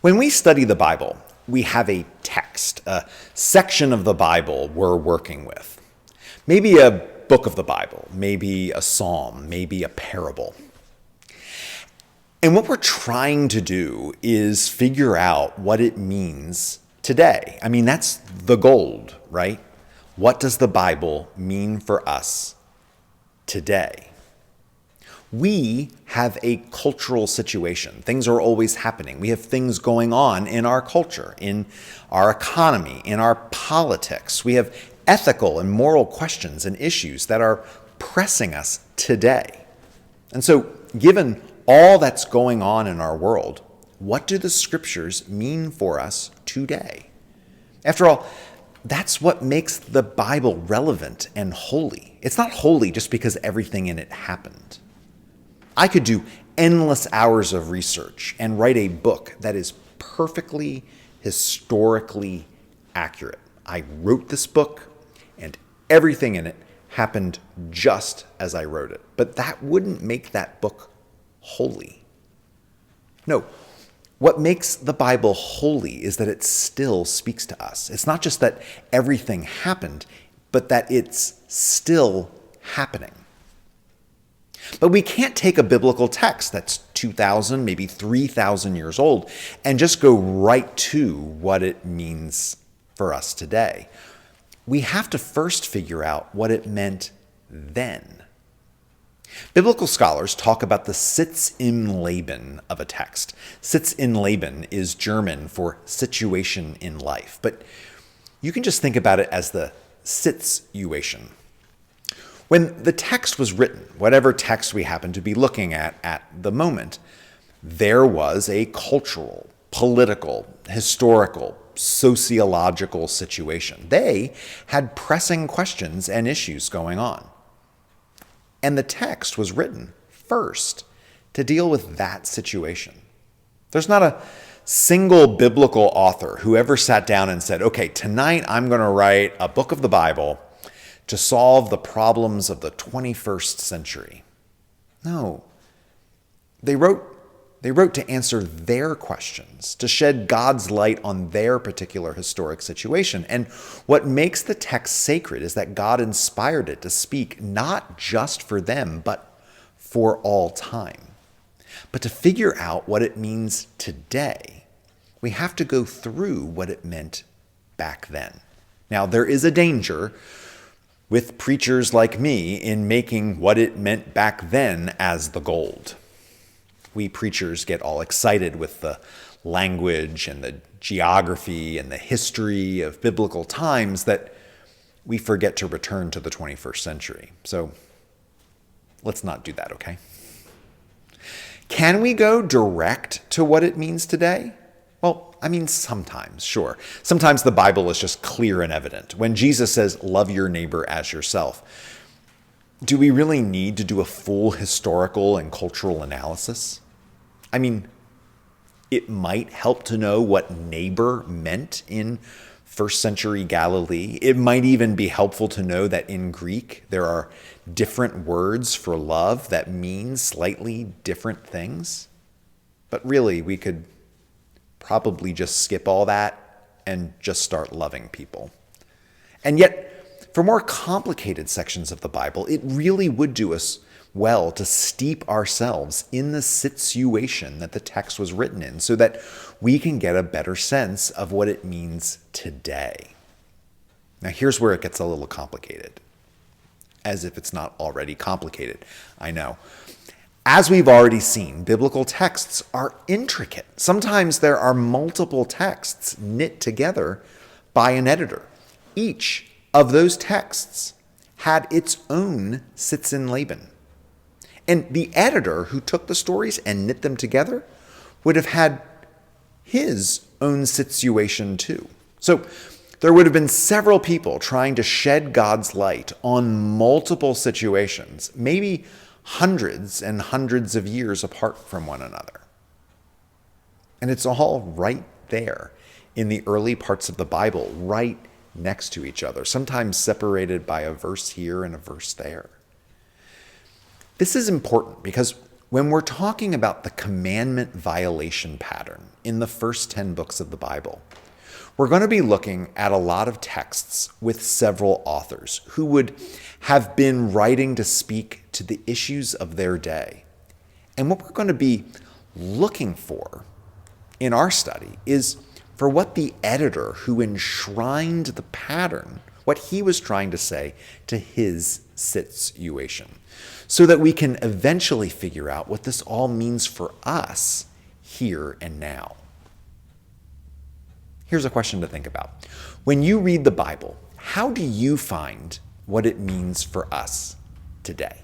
When we study the Bible, we have a text, a section of the Bible we're working with. Maybe a book of the Bible, maybe a psalm, maybe a parable. And what we're trying to do is figure out what it means today. I mean, that's the gold, right? What does the Bible mean for us today? We have a cultural situation. Things are always happening. We have things going on in our culture, in our economy, in our politics. We have ethical and moral questions and issues that are pressing us today. And so, given all that's going on in our world, what do the scriptures mean for us today? After all, that's what makes the Bible relevant and holy. It's not holy just because everything in it happened. I could do endless hours of research and write a book that is perfectly historically accurate. I wrote this book and everything in it happened just as I wrote it. But that wouldn't make that book holy. No, what makes the Bible holy is that it still speaks to us. It's not just that everything happened, but that it's still happening. But we can't take a biblical text that's 2,000, maybe 3,000 years old and just go right to what it means for us today. We have to first figure out what it meant then. Biblical scholars talk about the Sitz im Leben of a text. Sitz im Leben is German for situation in life, but you can just think about it as the situation. When the text was written, whatever text we happen to be looking at the moment, there was a cultural, political, historical, sociological situation. They had pressing questions and issues going on. And the text was written first to deal with that situation. There's not a single biblical author who ever sat down and said, okay, tonight I'm going to write a book of the Bible to solve the problems of the 21st century. No. They wrote to answer their questions, to shed God's light on their particular historic situation. And what makes the text sacred is that God inspired it to speak not just for them, but for all time. But to figure out what it means today, we have to go through what it meant back then. Now, there is a danger with preachers like me in making what it meant back then as the gold. We preachers get all excited with the language and the geography and the history of biblical times that we forget to return to the 21st century. So let's not do that, okay? Can we go direct to what it means today? Well, I mean, sometimes, sure. Sometimes the Bible is just clear and evident. When Jesus says, love your neighbor as yourself, do we really need to do a full historical and cultural analysis? I mean, it might help to know what neighbor meant in first century Galilee. It might even be helpful to know that in Greek, there are different words for love that mean slightly different things. But really, we could probably just skip all that and just start loving people. And yet, for more complicated sections of the Bible, it really would do us well to steep ourselves in the situation that the text was written in so that we can get a better sense of what it means today. Now, here's where it gets a little complicated, as if it's not already complicated. I know. As we've already seen, biblical texts are intricate. Sometimes there are multiple texts knit together by an editor. Each of those texts had its own Sitz im Leben. And the editor who took the stories and knit them together would have had his own situation too. So there would have been several people trying to shed God's light on multiple situations, maybe hundreds and hundreds of years apart from one another. And it's all right there in the early parts of the Bible, right next to each other, sometimes separated by a verse here and a verse there. This is important because When we're talking about the commandment violation pattern in the first 10 books of the Bible, we're going to be looking at a lot of texts with several authors who would have been writing to speak to the issues of their day. And what we're going to be looking for in our study is for what the editor who enshrined the pattern, what he was trying to say to his situation, so that we can eventually figure out what this all means for us here and now. Here's a question to think about. When you read the Bible, how do you find what it means for us today?